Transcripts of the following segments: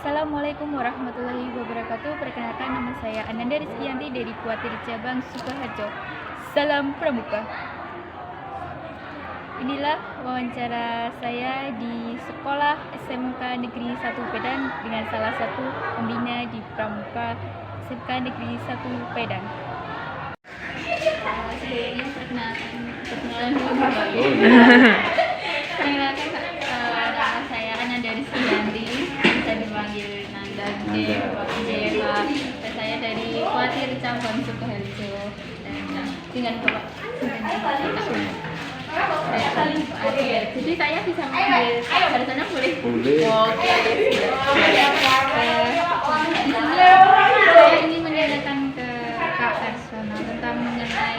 Assalamualaikum warahmatullahi wabarakatuh. Perkenalkan, nama saya Ananda Rizkyanti dari Kuatir Cabang Sukoharjo. Salam Pramuka. Inilah wawancara saya di sekolah SMK Negeri 1 Pedan dengan salah satu pembina di Pramuka SMK Negeri 1 Pedan. Sebelumnya perkenalan dulu. Perkenalkan, nama saya Ananda Rizkyanti, bisa dipanggil Nanda Jaya. Saya dari Kuatir Cabang Sukoharjo dan dengan Bapak jadi saya bisa manggil dari sana boleh? Boleh. Oke. Saya ingin menanyakan ke Kak Arsono tentang mengenai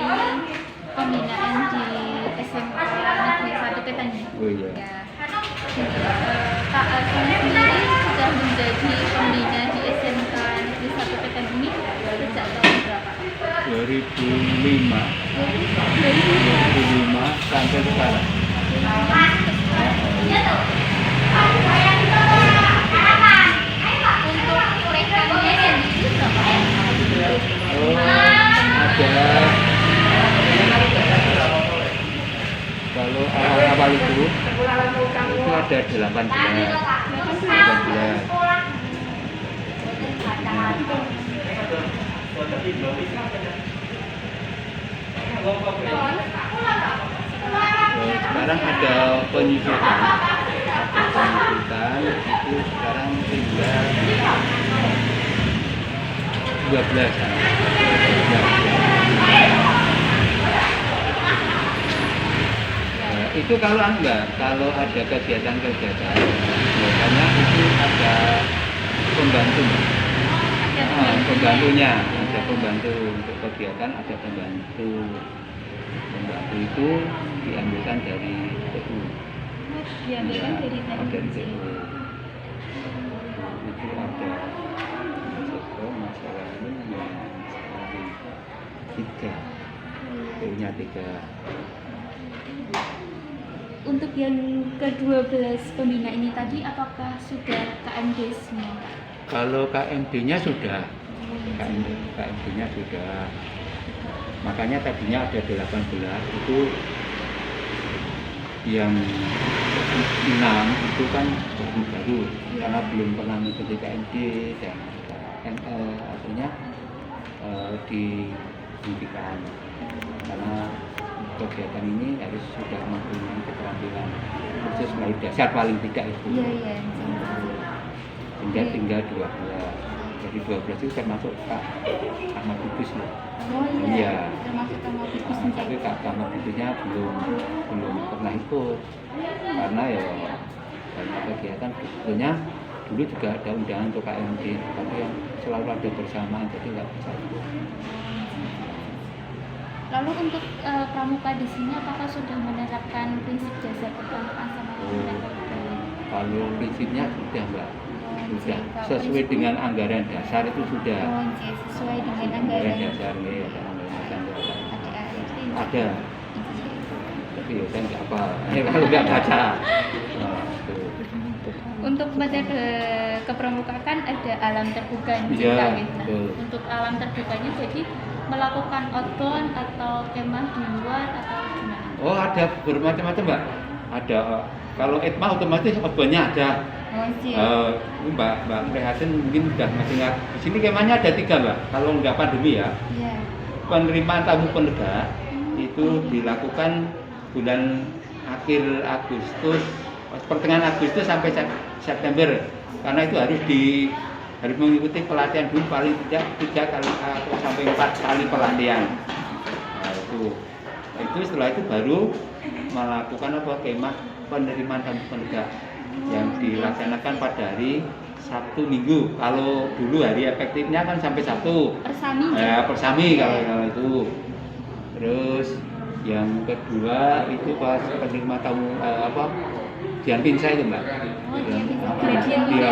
pembinaan di SMK Negeri 1 Pedan. Oh iya. Ya. Kak Arsono sendiri sudah menjadi pembina di SMK Negeri 1 Pedan ini sejak tahun berapa? 2005 sampai sekarang. Untuk rekannya sendiri berapa? Ada kalau awal-awal itu ada 18. Sekarang ada penyusutan itu sekarang tinggal 12. Itu kalau ada kegiatan biasanya itu ada pembantu. Pembantunya ada pembantu untuk kegiatan, ada pembantu itu diambilkan dari TU. Diambilkan dari TU. Itu ada masalah ini yang punya 3. Untuk yang ke-12 pembina ini tadi, apakah sudah KMD semua? Kalau KMD-nya sudah, KMD-nya sudah. Makanya tadinya ada 18 itu yang 6 itu kan baru karena belum pernah mengikuti KMD dan ML artinya dihentikan karena kegiatan ini harus sudah mempunyai keterampilan khusus mulai dasar paling tidak itu. Iya. Sehingga tinggal 12. Jadi 12 itu termasuk Kak Ahmad Kudus loh. Oh iya. Iya. Termasuk Ahmad Kudus. Tapi Kak Ahmad Kudusnya belum pernah ikut karena ya banyak kegiatan. Sebetulnya dulu juga ada undangan untuk KMD, tapi yang selalu ada bersamaan jadi nggak bisa ikut. Lalu untuk pramuka di sini apakah sudah menerapkan prinsip dasar kepramukaan sama Kalau prinsipnya sudah Mbak, sudah sesuai dengan anggaran dasar itu sudah. Sesuai dengan anggaran dasar nih, ada anggaran dasar. Ada. Tapi ya saya nggak apa, kalau nggak baca. Untuk metode kepramukaan ada alam terbuka nih. Iya. Untuk alam terbukanya jadi melakukan outbound atau kemah di luar atau gimana? Oh ada bermacam-macam Mbak. Ada kalau etma otomatis outbound-nya ada. Mbak Prihatin mungkin sudah masih ingat. Di sini kemahnya ada 3 Mbak. Kalau nggak pandemi ya. Iya. Penerimaan tamu penegak itu dilakukan bulan akhir Agustus, pertengahan Agustus sampai September. Karena itu harus mengikuti pelatihan dulu paling tidak 3 kali sampai 4 kali pelatihan. Nah, itu setelah itu baru melakukan kemah penerimaan tamu penegak yang dilaksanakan pada hari Sabtu Minggu. Kalau dulu hari efektifnya kan sampai Sabtu. Persami kalau itu. Terus yang kedua itu pas penerima tamu Dian Pinsa itu Mbak.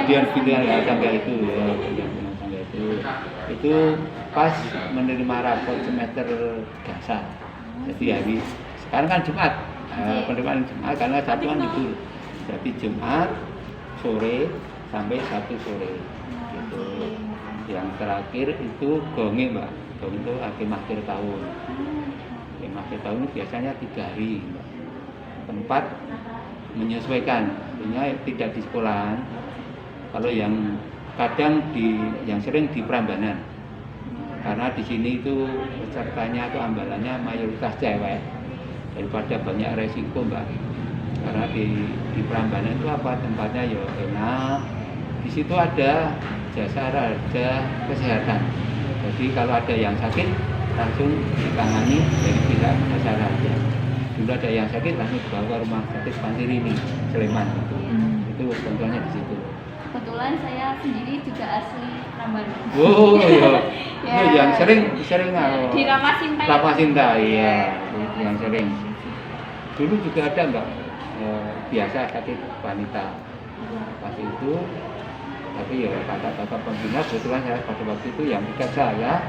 Dian pilihan sampai itu ya. Itu pas menerima rapor semester dasar. Jadi hari sekarang kan Jumat. Penerimaan Jumat karena Sabtu kan libur. Jadi Jumat sore sampai Sabtu sore gitu. Yang terakhir itu gonge Mbak, gonge itu akhir tahun. Akhir tahun itu biasanya 3 hari Mbak. Tempat menyesuaikan, artinya tidak di sekolahan. Kalau yang kadang yang sering di Prambanan, karena di sini itu pesertanya atau ambalannya mayoritas cewek, daripada banyak resiko Mbak. Karena di Prambanan itu apa, tempatnya ya enak, di situ ada jasa raja kesehatan. Jadi kalau ada yang sakit langsung ditangani dari pihak jasa raja. Dulu ada yang sakit langsung dibawa ke rumah sakit Pantirini Sleman itu contohnya di situ. Kebetulan saya sendiri juga asli Prambanan. Oh iya. Ya. Itu yang sering Di Ramasinta. Ramasinta iya, yang sering. Dulu juga ada Mbak, biasa sakit wanita. Pas itu, tapi ya kata-kata pembina kebetulan saya pada waktu itu yang dekat saya,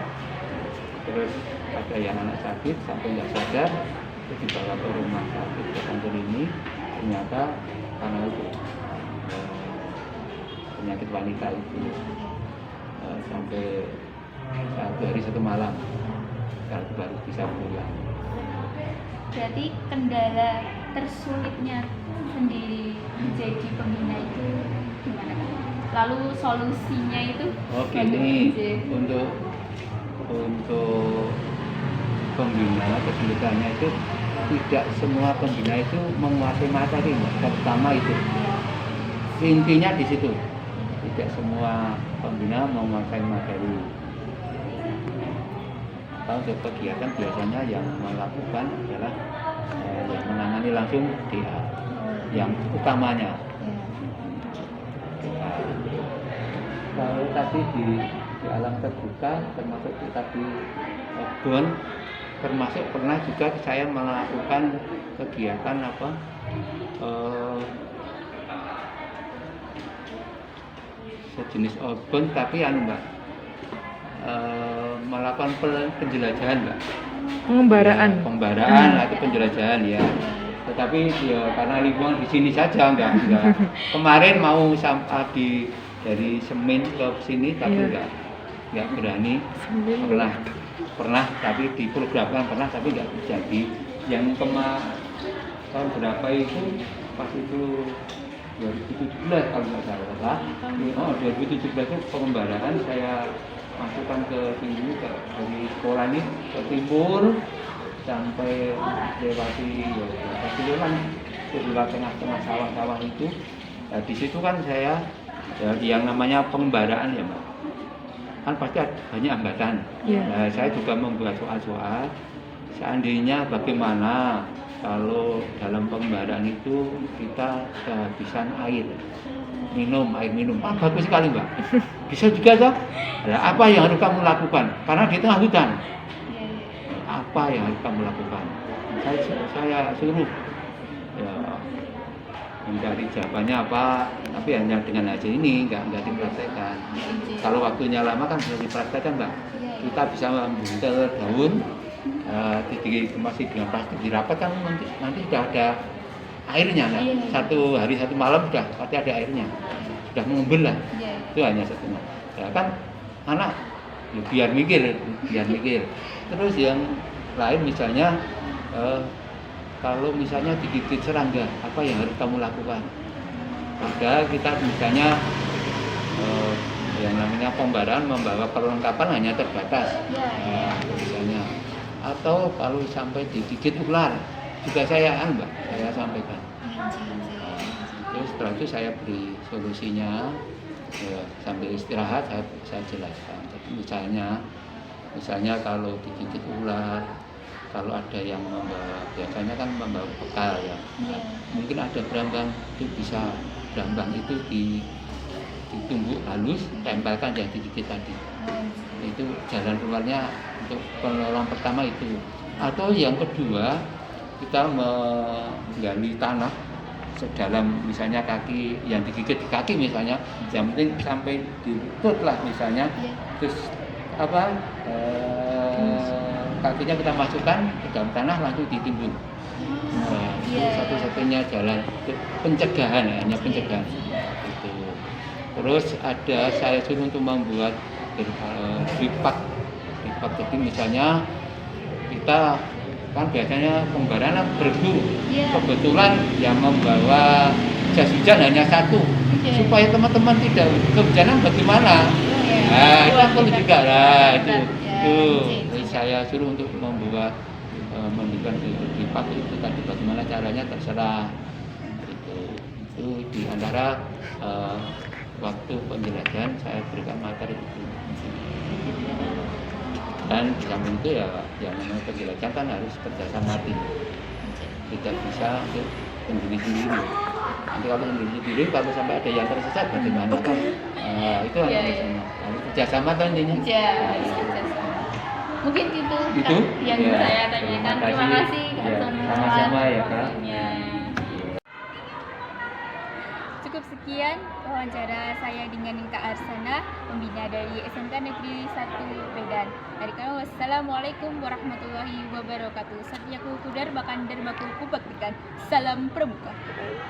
terus ada yang anak sakit sampai nggak sadar, itu dibawa ke rumah sakit ke kantor ini, ternyata karena itu penyakit wanita itu sampai 1 hari 1 malam baru bisa pulang. Berarti kendala tersulitnya sendiri menjadi pembina itu gimana Kak? Lalu solusinya itu Oke, ini untuk pembina kesulitannya itu tidak semua pembina itu menguasai materi, terutama itu. Intinya di situ. Tidak semua pembina menguasai materi. Kalau untuk kegiatan biasanya yang melakukan adalah yang menangani langsung DA, yang utamanya. Kalau tadi di alam terbuka, termasuk kita di kebun, termasuk pernah juga saya melakukan kegiatan sejenis obon tapi Mbak, melakukan penjelajahan Mbak, pengembaraan ya, pembaraan atau penjelajahan ya. Tetapi ya karena lingkungan di sini saja enggak. Kemarin mau dari Semin ke sini tapi enggak berani. Pernah tapi diprogramkan pernah tapi enggak jadi. Yang tahun berapa itu pas itu 2017 kalau nggak salah. 2017 itu pengembaraan saya masukkan ke sini dari sekolah ini ke timur sampai lewati lewat tengah-tengah sawah-sawah itu. Nah, di situ kan saya yang namanya pengembaraan ya Mbak, kan pasti banyak hambatan. Nah, saya juga membuat soal-soal seandainya bagaimana kalau dalam pengembaraan itu kita kehabisan air minum, bagus sekali Mbak. Bisa juga toh. Nah, apa yang harus kamu lakukan? Karena di tengah hutan. Apa yang harus kamu lakukan? Saya suruh ya, mencari jawabannya apa, tapi hanya dengan aja ini nggak dipraktekkan. Kalau waktunya lama kan bisa dipraktekkan Mbak. Kita bisa membuntel daun, masih dengan plastik dirapat kan nanti sudah ada airnya. Nah, 1 hari 1 malam sudah pasti ada airnya, sudah mengembel lah. Itu hanya satunya. Ya kan anak ya, biar mikir. Terus yang lain misalnya kalau misalnya digigit serangga, apa yang harus kamu lakukan? Ada kita misalnya yang namanya pembaraan membawa perlengkapan hanya terbatas, misalnya. Atau kalau sampai digigit ular, juga saya sampaikan. Terus setelah itu saya beri solusinya, sambil istirahat saya jelaskan. Jadi misalnya kalau digigit ular, kalau ada yang membawa, biasanya kan membawa bekal ya. Mungkin ada berambang, itu bisa berambang itu ditumbuk halus, tempelkan yang digigit tadi. Itu jalan keluarnya untuk penolong pertama itu. Atau yang kedua, kita menggali tanah sedalam misalnya kaki yang digigit di kaki misalnya, yang penting sampai di lutut lah misalnya. Terus kakinya kita masukkan ke dalam tanah langsung ditimbun. Nah, itu satu-satunya jalan untuk pencegahan, hanya pencegahan. Itu. Terus ada saya suruh untuk membuat dipak. Jadi misalnya kita kan biasanya pembayaran berburu. Iya. Kebetulan yang membawa jas hujan hanya satu. Oke. Supaya teman-teman tidak kehujanan bagaimana? Oh, iya. Nah, itu Buat perlu kita juga lah kita, itu. ya, Tuh, cik. jadi saya suruh untuk membuat memberikan dipak itu tadi bagaimana caranya terserah. Itu di antara waktu penjelajahan saya berikan materi itu. Dan di samping itu ya yang namanya penjelajahan kan harus kerjasama tim. Tidak bisa untuk sendiri. Nanti kalau sendiri kalau sampai ada yang tersesat bagaimana? Itu Iya, harus iya. harus kerjasama kan intinya. Ya, harus kerjasama. Mungkin itu, Itu? Kak, yang Ya. saya tanyakan. Terima kasih Kak Ya, Samuel. sama-sama ya, Kak. Ya. Cukup sekian wawancara saya dengan Kak Arsana, pembina dari SMK Negeri 1 Medan. Dari kami, wassalamualaikum warahmatullahi wabarakatuh. Satyaku kudar bakandar baku kubaktikan. Salam pramuka.